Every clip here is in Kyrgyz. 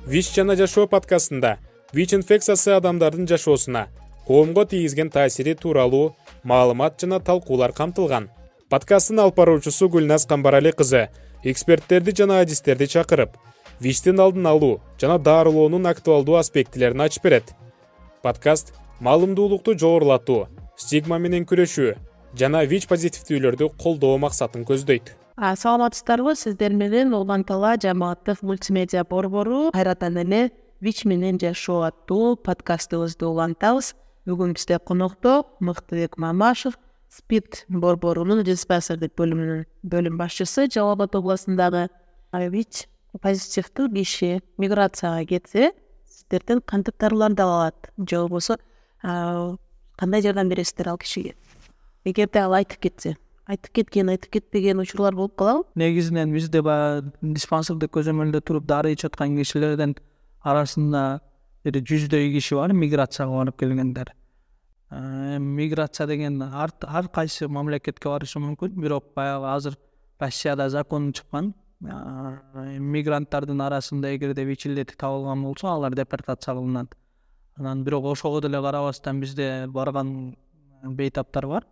ВИЧ жана жашоо подкастында ВИЧ инфекциясы адамдардын жашоосуна, коомго тийгизген таасири тууралуу маалымат жана талкуулар камтылган. Подкасттын алып баруучусу Гүлназ Камбарали кызы эксперттерди жана адистерди чакырып, ВИЧтин алдын алуу жана дарылоонун актуалдуу аспектилерин ачып берет. Подкаст маалымдуулукту жогорулатуу, стигма менен күрөшүү жана ВИЧ позитивдүүлөрдү колдоо максатын көздөйт. Саламатсыздарбы, сиздер менен Улан Тала жамааттык мультимедиа борбору кайрадан эле ВИЧ менен жашоо аттуу подкастыбызды улантабыз. Бүгүн бизде конокто Мыктыбек Мамашев, СПИД борборунун диспансердик бөлүмүнүн бөлүм башчысы, Жалал Абад областындагы ВИЧ позитивдүү киши миграцияга кетсе, сиздерден кантип дарыларды ала алат? Же болбосо кандай жардам бересиздер ал кишиге? Эгерде ал айтып кетсе, айтып кетпеген учурлар болуп калабы? Негизинен бизде баягы диспансердик көзөмөлдө туруп дары ичип аткан кишилерден арасында 100дөй киши бар миграцияга барып келгендер. Миграция деген ар кайсы мамлекетке барышы мүмкүн, бирок баягы азыр Россияда закон чыккан. Мигранттардын арасында эгерде ВИЧ илдети табылган болсо, алар депортация кылынат. Анан бирок ошого деле карабастан бизде барган бейтаптар бар.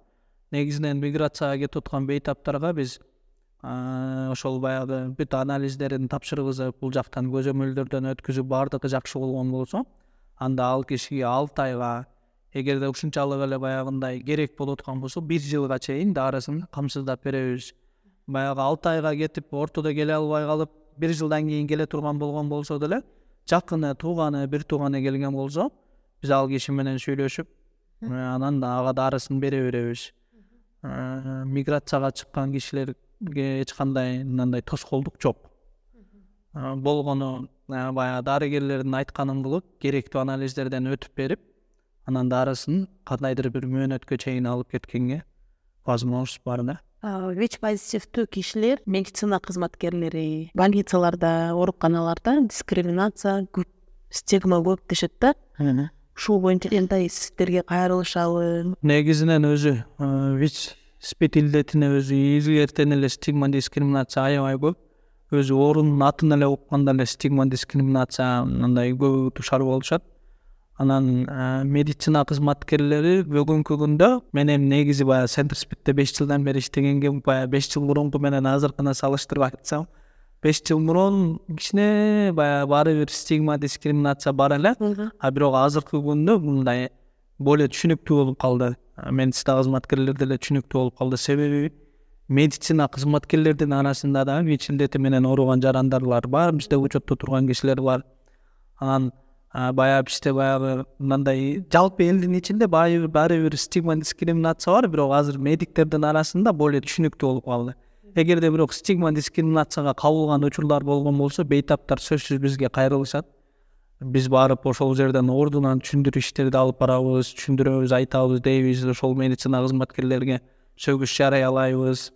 Негизинен миграцияга кетип аткан бейтаптарга биз ошол баягы бүт анализдерин тапшырыбыз, бул жактан көзөмөлдөрдөн өткүзүп баардыгы жакшы болгон болсо, анда ал кишиге 6 айга, эгерде ушунчалык эле баягындай керек болуп аткан болсо 1 жылга чейин дарысын камсыздап беребиз. Баягы 6 айга кетип ортодо келе албай калып 1 жылдан кийин келе турган болгон болсо деле, жакыны, тууганы, бир тууганы келген болсо, биз ал киши менен сүйлөшүп, анан ага дарысын бере беребиз. Миграцияга чыккан кишилерге эч кандай мындай тоскоолдук жок. Болгону баягы дарыгерлердин айтканын кылып, керектүү анализдерден өтүп берип, анан дарысын кандайдыр бир мөөнөткө чейин алып кеткенге возможность бар да. ВИЧ позитивдүү кишилер, медицина кызматкерлери, больницаларда, ооруканаларда дискриминация көп, стигма көп дешет да. Ушул боюнча кандай сиздерге кайрылышабы? Негизинен өзү ВИЧ СПИД илдетине өзү илгертен эле стигма дискриминация аябай көп. Өзү оорунун атын эле укканда эле стигма дискриминация мындай көп душар болушат. Анан медицина кызматкерлери бүгүнкү күндө менен негизи баягы Центр СПИДте 5 жылдан бери иштегенге баягы 5 жыл мурунку менен азыркына салыштырып айтсам, 5 жыл мурун кичине баягы баары бир стигма дискриминация бар эле, бирок азыркы күндө мындай более түшүнүктүү болуп калды. Медицина кызматкерлери деле түшүнүктүү болуп калды. Себеби медицина кызматкерлердин арасында да ВИЧ илдети менен ооруган жарандар бар, бизде учетто турган кишилер бар. Анан баягы бизде баягы мындай жалпы элдин ичинде баары бир стигма дискриминация бар, бирок азыр медиктердин арасында более түшүнүктүү болуп калды. Эгерде бирок стигма дискриминацияга кабылган учурлар болгон болсо, бейтаптар сөзсүз бизге кайрылышат. Биз барып ошол жерден ордунан түшүндүрүү иштерди алып барабыз, түшүндүрөбүз, айтабыз, дейбиз, ошол медицина кызматкерлерге сөгүш жарыялайбыз.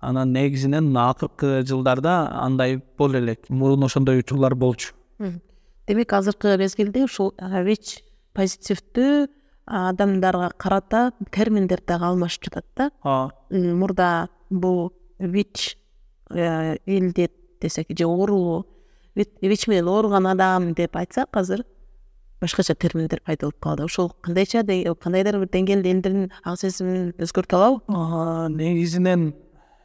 Анан негизинен акыркы жылдарда андай боло элек. Мурун ошондой учурлар болчу. Демек азыркы мезгилде ушул ВИЧ позитивдүү адамдарга карата терминдер дагы алмашып жатат да. Мурда бул ВИЧ илдет десек же оорулуу, ВИЧ менен ооруган адам деп айтсак, азыр башкача терминдер пайда болуп калды. Ошол кандайдыр бир деңгээлде элдердин ак сезимин өзгөртө алабы? Негизинен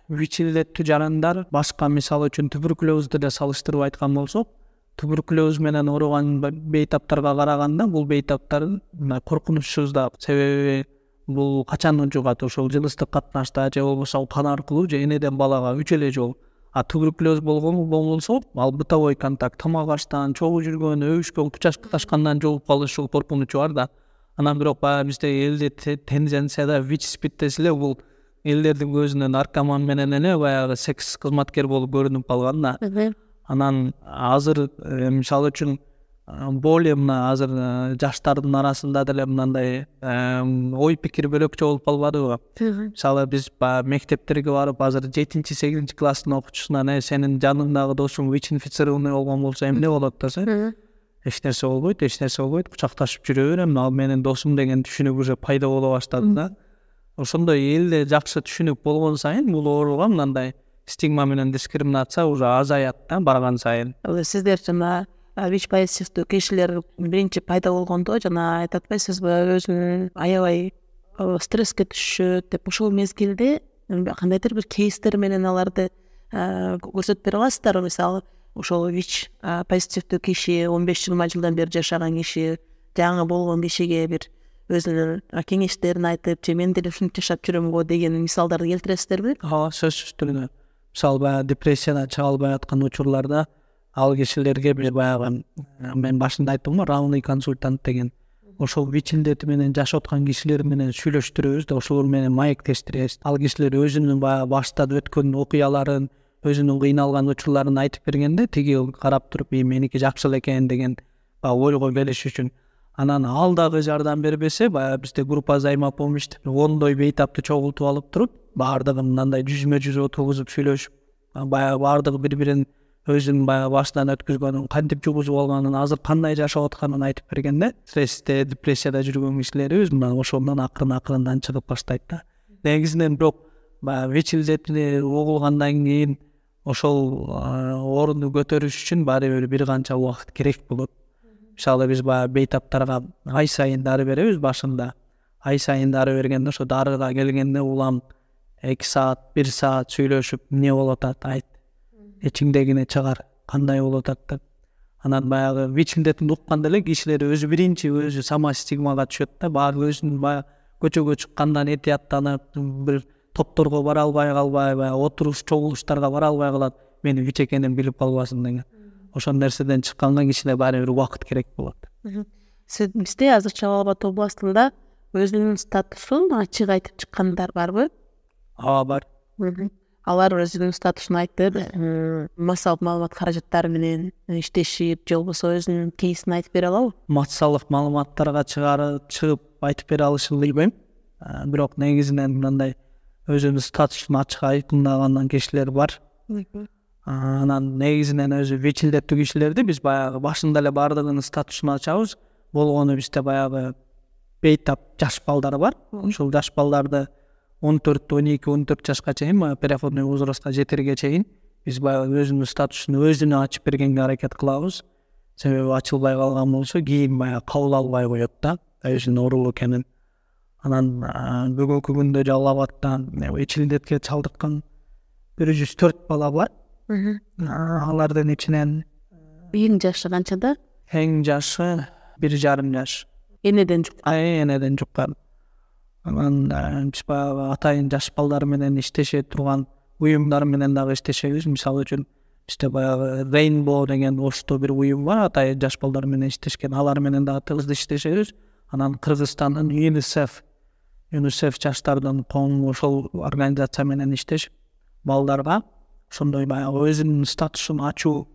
ВИЧ илдеттүү жарандар башка, мисалы үчүн туберкулезди деле салыштырып айткан болсок, туберкулез менен ооруган бейтаптарга караганда бул бейтаптар коркунучсуз да. Себеби бул качан жугат? Ошол жыныстык катнашта же болбосо кан аркылуу же энеден балага 3 эле жол. Туберкулез болгон болсо, ал бытовой контакт, тамак аштан, чогуу жүргөн, өбүшкөн, кучашкандан жугуп калышы коркунучу бар да. Анан бирок баягы бизде элде тенденцияда ВИЧ СПИД деле бул элдердин көзүнө наркоман менен эле баягы секс кызматкер болуп көрүнүп калган да. Анан азыр мисалы үчүн более мына азыр жаштардын арасында деле мындай ой пикир бөлөкчө болуп калбадыбы? Мисалы биз мектептерге барып азыр 7-8 класстын окуучусуна сенин жаныңдагы досуң ВИЧ инфицированный болгон болсо эмне болот десе, эч нерсе болбойт, кучакташып жүрө берем, ал менин досум деген түшүнүк уже пайда боло баштады да. Ошондой элде жакшы түшүнүк болгон сайын бул ооруга мындай стигма менен дискриминация уже азаят да барган сайын. Сиздер жана ВИЧ позитивдүү кишилер биринчи пайда болгондо жана айтып атпайсызбы, өзүнүн аябай стресске түшөт деп, ошол мезгилде кандайдыр бир кейстер менен аларды көрсөтүп бере аласыздарбы? Мисалы, ошол ВИЧ позитивдүү киши, 15-20 жылдан бери жашаган киши, жаңы болгон кишиге бир өзүнүн кеңештерин айтып, же мен деле ушинтип жашап жүрөм го деген мисалдарды келтиресиздерби? Ооба, сөзсүз түрдө. Мисалы, баягы депрессиядан чыга албай аткан учурларда ал кишилерге бир баягы мен башында айттым го, равный консультант деген. Ошол ВИЧ илдети менен жашап аткан кишилер менен сүйлөштүрөбүз да, ошолор менен маектештиребиз. Ал кишилер өзүнүн баягы башта өткөн окуяларын, өзүнүн кыйналган учурларын айтып бергенде, тиги карап туруп, меники жакшы эле экен деген ойго келиш үчүн. Анан ал дагы жардам бербесе, баягы бизде группа взаимопомощь деп 10 бейтапты чогултуп алып туруп, баардыгы мындай жүзмө-жүз отургузуп сүйлөшүп, баягы баардыгы бири-бирин өзүнүн баягы башынан өткүзгөнүн, кантип жугузуп алганын, азыр кандай жашап атканын айтып бергенде, стрессте, депрессияда жүргөн кишилерибиз мына ошондон акырын-акырындан чыгып баштайт да. Негизинен бирок баягы ВИЧ илдети угулгандан кийин ошол орунду көтөрүш үчүн баары бир канча убакыт керек болот. Мисалы, биз баягы бейтаптарга ай сайын дары беребиз башында. Ай сайын дары бергенде, ошо дарыга келгенде улам 2 саат, 1 саат сүйлөшүп, эмне болуп атат, айт. Эчиңдегине чыгар, кандай болуп атат деп. Анан баягы ВИЧ илдетин укканда эле кишилер өзү биринчи самостигмага түшөт да, баары өзүнүн баягы көчөгө чыккандан этияттанып, бир топторго бара албай калбай, баягы отуруш, чогулуштарга бара албай калат, менин ВИЧ экенин билип калбасын деген. Ошол нерседен чыкканга кишине баары бир убакыт керек болот. Бизде азыр Чал Албат областында өзүнүн статусун ачык айтып чыккандар барбы? Ооба, бар. Алар өзүнүн статусун айтып, массалык маалымат каражаттары менен иштешип, же болбосо өзүнүн кейсин айтып бере алабы? Массалык маалыматтарга чыгып айтып бере алышын билбейм. Бирок негизинен мындай өзүнүн статусун ачык айкындаган кишилер бар. Анан негизинен өзү ВИЧ илдеттүү кишилерди биз баягы башында эле баардыгынын статусун ачабыз. Болгону бизде баягы бейтап жаш балдар бар. Ошол жаш балдарды 14-12-14 жашка чейин, переходный возрастка жетерге чейин биз баягы өзүнүн статусун өзүнө ачып бергенге аракет кылабыз. Себеби ачылбай калган болсо кийин баягы кабыл албай коет да, өзүнүн оору экенин. Анан бүгүнкү күндө Жалал Абадта ВИЧ илдетке чалдыккан 104 бала бар. Алардын ичинен Эң жашы канчада? Эң жашы 1,5 жаш. Энеден жуккан. Энеден жуккан. Анан биз баягы атайын жаш балдар менен иштеше турган уюмдар менен дагы иштешебиз. Мисалы үчүн бизде баягы Rainbow деген Ошто бир уюм бар, атайын жаш балдар менен иштешкен. Алар менен дагы тыгыз иштешебиз. Анан Кыргызстандын UNICEF жаштардын коому ошол организация менен иштешип, балдарга ошондой баягы өзүнүн статусун ачуу,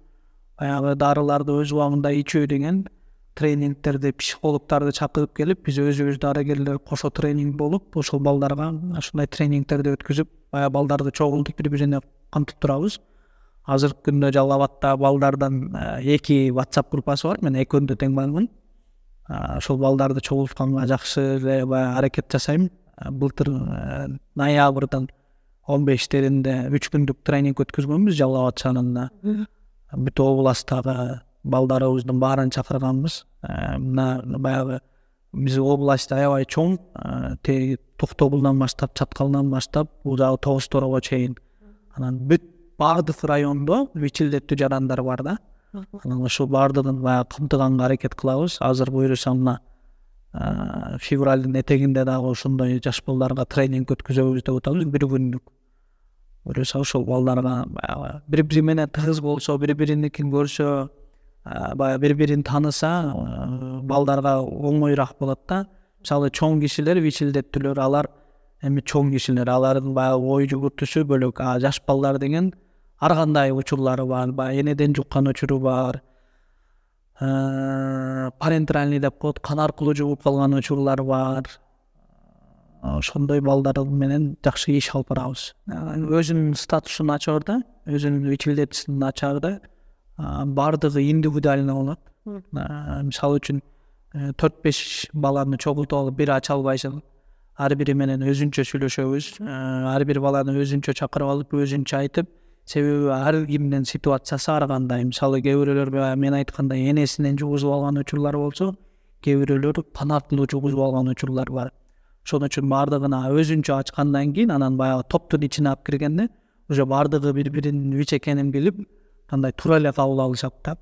баягы дарыларды өз убагында ичүү деген тренингтерди, психологдорду чакырып келип, биз өзүбүз дарыгерлер кошо тренинг болуп, ошол балдарга ошондой тренингтерди өткүзүп, баягы балдарды чогултуп бири-бирине кантып турабыз. Азыркы күндө Жалал Абадта балдардын 2 WhatsApp группасы бар, мен экөөндө тең бармын. Ошол балдарды чогултканга жакшы эле баягы аракет жасайм. Былтыр ноябрдын 15-теринде 3 күндүк тренинг өткөзгөнбүз Жалал Абад шаарында. Бүт областтагы балдарыбыздын баарын чакырганбыз. Мына баягы биз область аябай чоң, Токтобулдан баштап, Чаткалдан баштап, ужагы Тогуз-Торого чейин. Анан бүт баардык райондо ВИЧ илдеттүү жарандар бар да. Анан ошол баардыгын баягы камтыганга аракет кылабыз. Азыр буюрса мына февралдын этегинде дагы ошондой жаш балдарга тренинг өткөзөбүз деп атабыз, 1 күндүк. Буюрса ошол балдарга баягы бири-бири менен тыгыз болсо, бири-бириникин көрсө, баягы бири-бирин тааныса, балдарга оңоюраак болот да. Мисалы чоң кишилер, ВИЧ илдеттүүлөр, алар эми чоң кишилер, алардын баягы ой жүгүртүүсү бөлөк. Жаш балдар деген ар кандай учурлары бар, баягы энеден жуккан учуру бар. Парентральный деп коет, кан аркылуу жугуп калган учурлар бар. Ошондой балдар менен жакшы иш алып барабыз. Өзүнүн статусун ачаарда, өзүнүн ВИЧ илдетисин ачаарда баардыгы индивидуально болот. Мисалы үчүн 4-5 баланы чогултуп алып бир ача албайсың. Ар бири менен өзүнчө сүйлөшөбүз. Ар бир баланы өзүнчө чакырып алып, өзүнчө айтып, Себеби ар кимдин ситуациясы ар кандай. Мисалы кээ бирөөлөр мен айткандай энесинен жугузуп алган учурлар болсо, кээ бирөөлөр канаттуу жугузуп алган учурлар бар. Ошон үчүн бардыгына өзүнчө ачкандан кийин анан баягы топтун ичине алып киргенде уже бардыгы бири-биринин ВИЧ экенин билип, кандай туура эле кабыл алышат да.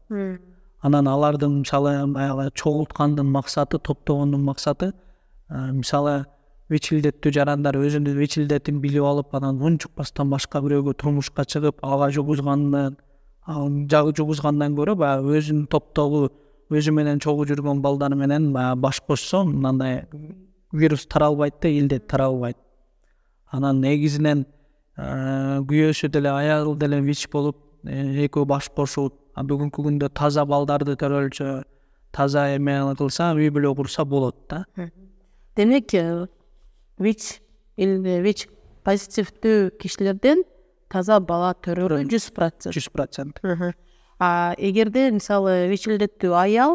Анан алардын мисалы баягы чогулткандын максаты, топтогондун максаты, мисалы ВИЧ илдеттүү жарандар өзүнүн ВИЧ илдетин билип алып, анан унчукпастан башка бирөөгө турмушка чыгып, ага жугузгандан көрө баягы өзүнүн топтогу өзү менен чогуу жүргөн балдары менен баягы баш кошсо, мындай вирус таралбайт да, илдет таралбайт. Анан негизинен күйөөсү деле аягы деле ВИЧ болуп, экөө баш кошуп, бүгүнкү күндө таза балдарды төрөлчү, таза эме кылса, үй бүлө курса болот да. Демек, ВИЧ позитивдүү кишилерден таза бала төрөрү 100%. 100%. Эгерде мисалы ВИЧ илдеттүү аял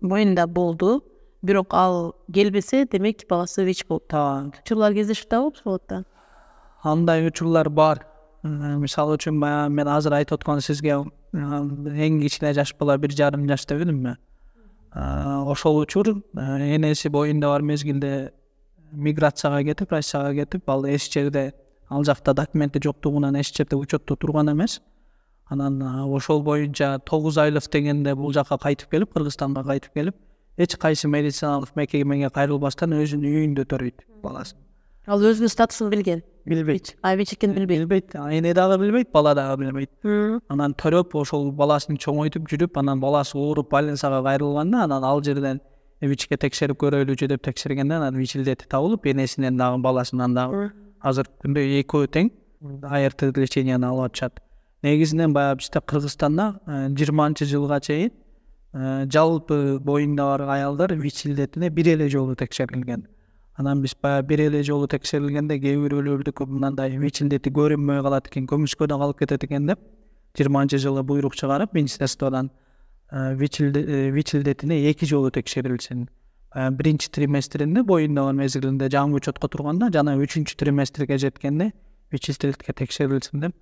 боюнда болду, бирок ал келбесе, демек баласы ВИЧ болуп. Учурлар кездешип болуп болот да. Андай учурлар бар. Мисалы үчүн мен азыр айтып аткан сизге эң кичине жаш бала 1,5 жаш дебедимби? Ошол учур энеси боюнда бар мезгилде миграцияга кетип, Россияга кетип, ал эч жерде, ал жакта документи жоктугунан эч жерде учетто турган эмес. Анан ошол боюнча 9 айлык дегенде бул жакка кайтып келип, Кыргызстанга кайтып келип, эч кайсы медициналык мекемеге кайрылбастан өзүнүн үйүндө төрөйт баласын. Ал өзүнүн статусун билген. Билбейт. ВИЧ экенин билбейт. Эне дагы билбейт, бала дагы билбейт. Анан төрөп, ошол баласын чоңойтуп жүрүп, анан баласы ооруп больницага кайрылганда, анан ал жерден ВИЧке текшерип көрөлүчү деп текшергенде, анан ВИЧ илдети табылып, энесинен дагы баласынан дагы азыркы күндө экөө тең АРТ леченияны алып атышат. Негизинен баягы бизде Кыргызстанда 20-жылга чейин жалпы боюнда бар аялдар ВИЧ илдетине бир эле жолу текшерилген. Анан биз баягы бир эле жолу текшерилгенде кээ бирөөлөрдүкү мындай ВИЧ илдети көрүнмөй калат экен, көмүскөдө калып кетет экен деп 20-жылы буйрук чыгарып, министерстводон ВИЧ илдетине 2 жолу текшерилсин. Биринчи триместринде боюнда бар мезгилинде жаңы учетко турганда, жана 3-чү триместрге жеткенде ВИЧ илдетке текшерилсин деп.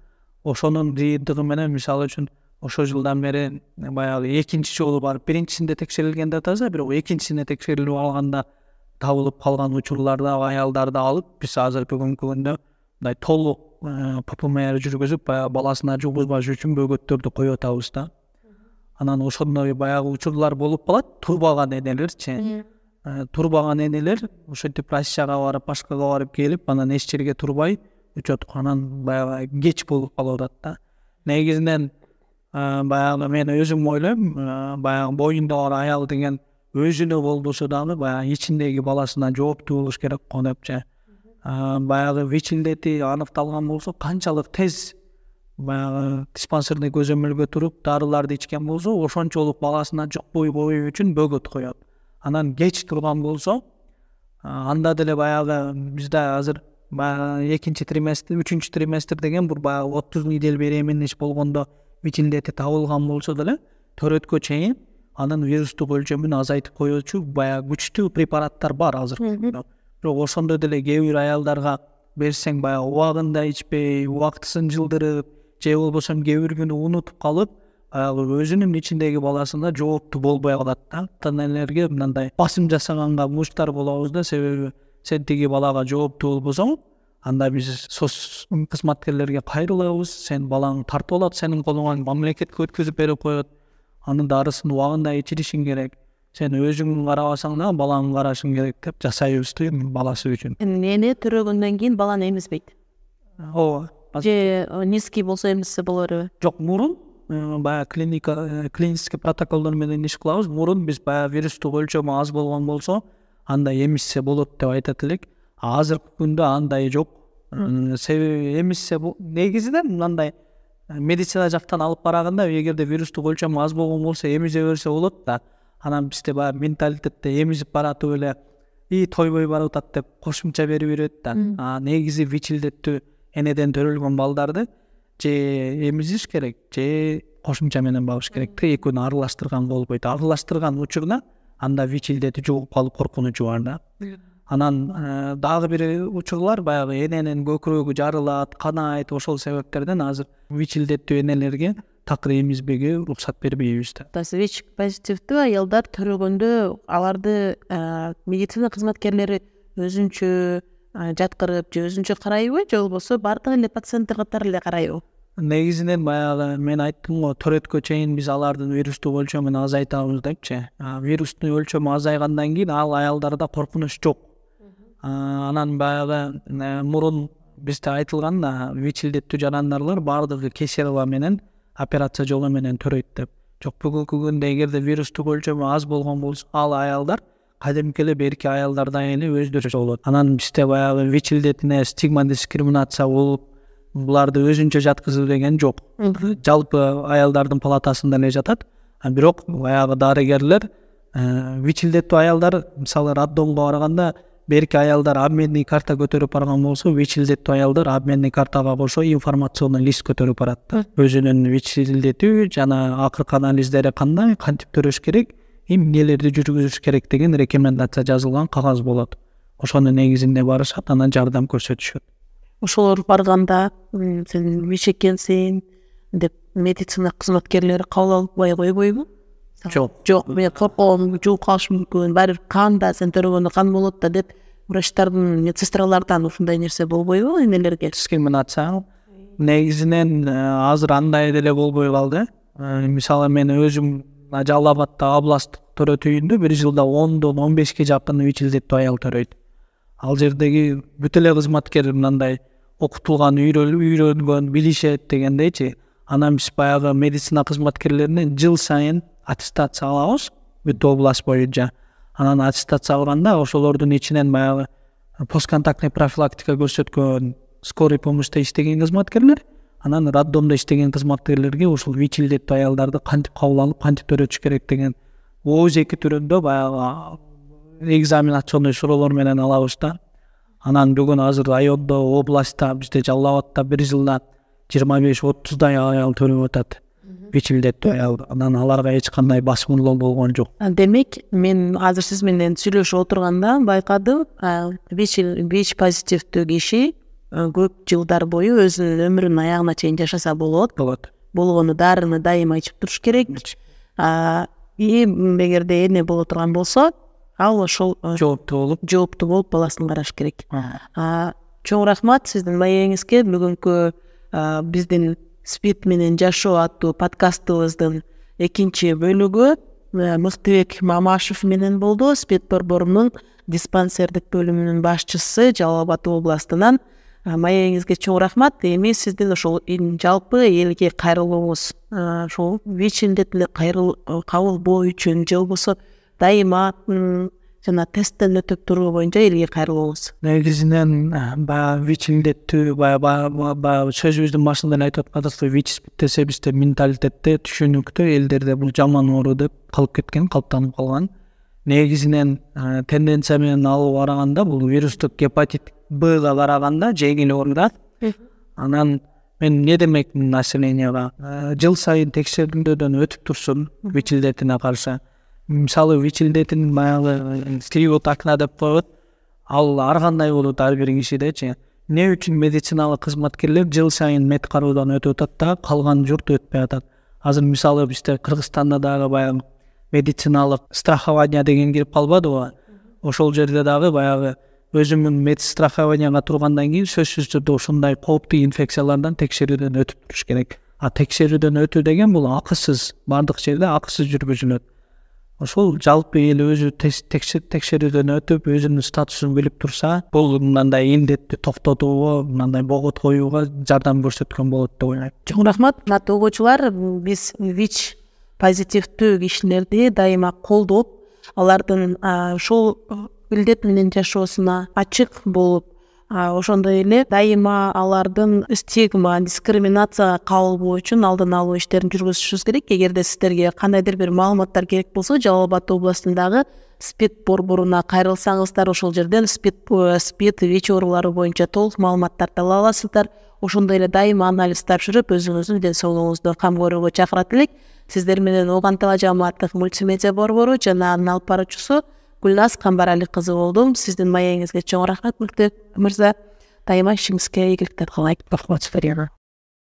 Ошонун жыйынтыгы менен мисалы үчүн ошол жылдан бери баягы 2-чи жолу барып, биринчисинде текшерилгенде таза, бирок 2-чисине текшерилип алганда табылып калган учурларды, аялдарды алып, биз азыр бүгүнкү күндө мындай толук ППМР жүргүзүп, баягы баласына жугузбаш үчүн бөгөттөрдү коюп атабыз да. Анан ошондой баягы учурлар болуп калат, турбаган энелерчи. Турбаган энелер ошентип Россияга барып, башкага барып келип, анан эч жерге турбай, учетко анан баягы кеч болуп калып атат да. Негизинен баягы мен өзүм ойлойм, баягы боюнда бар аял деген өзүнө болбосо дагы баягы ичиндеги баласына жооптуу болуш керек го депчи. Баягы ВИЧ илдети аныкталган болсо, канчалык тез баягы диспансерный көзөмөлгө туруп, дарыларды ичкен болсо, ошончолук баласына жукпой коюу үчүн бөгөт коёт. Анан кеч турган болсо, анда деле баягы бизде азыр баягы 2-чи триместр, 3-чү триместр деген бул баягы 30 недель беременность болгондо ВИЧ илдети табылган болсо деле, төрөткө чейин анын вирустук өлчөмүн азайтып коюучу баягы күчтүү препараттар бар азыр. Бирок ошондо деле кээ бир аялдарга берсең, баягы убагында ичпей, убактысын жылдырып, же болбосо кээ бир күнү унутуп калып, баягы өзүнүн ичиндеги баласына жооптуу болбой калат да. Ата-энелерге мындай басым жасаганга муштар болобуз да, себеби сен тиги балага жооптуу болбосоң, анда биз СОС кызматкерлерге кайрылабыз, сен балаң тартып алат, сенин колуңан мамлекетке өткөзүп берип коет. Анын дарысын убагында ичиришиң керек. Сен өзүң карабасаң да балаңды карашың керек деп жасайбыз баласы үчүн. Эне төрөгөндөн кийин баланы эмизбейт. Ооба. Же низкий болсо эмизсе болору? Жок, мурун баягы клинический протоколдор менен иш кылабыз. Мурун биз баягы вирустук өлчөмү аз болгон болсо, анда эмизсе болот деп айтат элек. Азыркы күндө андай жок. Себеби эмизсе негизинен мындай медицина жактан алып караганда, эгерде вирустук өлчөмү аз болгон болсо эмизе берсе болот да. Анан бизде баягы менталитетте эмизип баратып эле тойбой барып атат деп кошумча берип берет да. Негизи ВИЧ илдеттүү энеден төрөлгөн балдарды же эмизиш керек, же кошумча менен багыш керек. Экөөнү аралаштырган болбойт. Аралаштырган учурда анда ВИЧ илдети жугуп калып коркунучу бар да. Анан дагы бир учурлар баягы эненин көкүрөгү жарылат, канайт, ошол себептерден азыр ВИЧ илдеттүү энелерге такыр эмизбеге уруксат бербейбиз да. То есть ВИЧ позитивдүү аялдар төрөгөндө аларды медицина кызматкерлери өзүнчө жаткырып же өзүнчө карайбы, же болбосо баардык эле пациенттер катары эле карайбы? Негизинен баягы мен айттым го, төрөткө чейин биз алардын вирустук өлчөмүн азайтабыз депчи. Вирустун өлчөмү азайгандан кийин ал аялдарда коркунуч жок. Анан баягы мурун бизде айтылган да ВИЧ илдеттүү жарандарлар баардыгы кесарево менен операция жолу менен төрөйт деп. Жок, бүгүнкү күндө эгерде вирустук өлчөмү аз болгон болсо ал аялдар кадимки эле берки аялдардан эле өздөрү болот. Анан бизде баягы ВИЧ илдетине стигма дискриминация болуп, буларды өзүнчө жаткызуу деген жок. Жалпы аялдардын палатасында эле жатат. Бирок баягы дарыгерлер ВИЧ илдеттүү аялдар мисалы роддомго барганда берки аялдар обменный карта көтөрүп барган болсо, ВИЧ илдеттүү аялдар обменный картага кошо информационный лист көтөрүп барат. Өзүнүн ВИЧ илдетүү жана акыркы анализдери кандай, кантип төрөш керек, эмнелерди жүргүзүш керек деген рекомендация жазылган кагаз болот. Ошонун негизинде барышат, анан жардам көрсөтүшөт. Ошолор барганда сен ВИЧ экенсиң деп медицина кызматкерлери кабыл албай койбойбу? Жок, мен корком, жугуп калышы мүмкүн, баары кан да, сен төрөгөндө кан болот да деп врачтардын, медсестралардан ушундай нерсе болбойбу энелерге? Дискриминация негизинен азыр андай деле болбой калды. Мисалы мен өзүм Жалал Абадта областтык төрөтүүндө бир жылда 10-дон 15ке жакын ВИЧ илдеттүү аял төрөйт. Ал жердеги бүт эле кызматкер мындай окутулган, үйрөнгөн, билишет дегендейчи. Анан биз баягы медицина кызматкерлеринен жыл сайын аттестация алабыз бүт область боюнча. Анан аттестация алганда ошолордун ичинен баягы постконтактный профилактика көрсөткөн, скорый помощьта иштеген кызматкерлер, анан роддомдо иштеген кызматкерлерге ушул ВИЧ илдеттүү аялдарды кантип кабыл алып, кантип төрөтүш керек деген ооз эки түрүндө баягы экзаменационный суроолор менен алабыз да. Анан бүгүн азыр райондо, областта, бизде Жалал Абадта бир жылда 25-30дай аял төрөп атат. ВИЧ илдеттүү аял. Анан аларга эч кандай басымдуулук болгон жок. Демек, мен азыр сиз менен сүйлөшүп отурганда байкадым, ВИЧ позитивдүү киши көп жылдар бою өзүнүн өмүрүнүн аягына чейин жашаса болот. Болгону дарыны дайыма ичип туруш керек. Эгерде эне боло турган болсо, ал ошол жооптуу болуп баласын караш керек. Чоң рахмат сиздин маегиңизге. Бүгүнкү биздин СПИД менен жашоо аттуу подкастыбыздын экинчи бөлүгү Мыктыбек Мамашев менен болду. СПИД борборунун диспансердик бөлүмүнүн башчысы Жалал Абад областынан. Маегиңизге чоң рахмат. Эми сиздин ошол жалпы элге кайрылууңуз, ошол ВИЧ илдетине кабылбоо үчүн же болбосо дайыма жана тесттен өтүп туруу боюнча элге кайрылууңуз. Негизинен баягы ВИЧ илдеттүү баягы сөзүбүздүн башында эле айтып атканбыз, ВИЧ десе бизде менталитетте, түшүнүктө элдерде бул жаман оору деп калып кеткен, калыптанып калган. Негизинен тенденция менен алып караганда бул вирустук гепатит Б-га караганда жеңил оорурат. Анан мен эмне демек населенияга жыл сайын текшерүүлөрдөн өтүп турсун ВИЧ илдетине каршы. Мисалы ВИЧ илдетинин баягы стереотип акна деп коет. Ал ар кандай болот ар бир кишидечи. Эмне үчүн медициналык кызматкерлер жыл сайын мед кароодан өтүп атат да, калган журт өтпөй атат. Азыр мисалы бизде Кыргызстанда дагы баягы медициналык страхование деген кирип калбадыбы? Ошол жерде дагы баягы өзүмүн медстрахованияга тургандан кийин сөзсүз түрдө ушундай кооптуу инфекциялардан текшерүүдөн өтүп туруш керек. Текшерүүдөн өтүү деген бул акысыз, бардык жерде акысыз жүргүзүлөт. Ошол жалпы эл өзү текшерүүдөн өтүп, өзүнүн статусун билип турса, бул мындай илдетти токтотууга, мындай богот коюуга жардам көрсөткөн болот деп ойлойм. Чоң рахмат. Кымбаттуу угуучулар, биз ВИЧ позитивдүү кишилерди дайыма колдоп, алардын ушул илдет менен жашоосуна ачык болуп, ошондой эле дайыма алардын стигма, дискриминацияга кабылбоо үчүн алдын алуу иштерин жүргүзүшүбүз керек. Эгерде сиздерге кандайдыр бир маалыматтар керек болсо, Жалал Абад областындагы СПИД борборуна кайрылсаңыздар, ошол жерден СПИД ВИЧ оорулары боюнча толук маалыматтарды ала аласыздар. Ошондой эле дайыма анализ тапшырып, өзүңүздүн ден соолугуңузду кам көрүүгө чакырат элек. Сиздер менен Ооган Тала жааматтык мультимедиа борбору жана анын алып баруучусу Гүлназ Камбарали кызы болдум. Сиздин маегиңизге чоң рахмат Мүлтөк мырза. Дайыма ишиңизге ийгиликтер каалайм. Рахмат.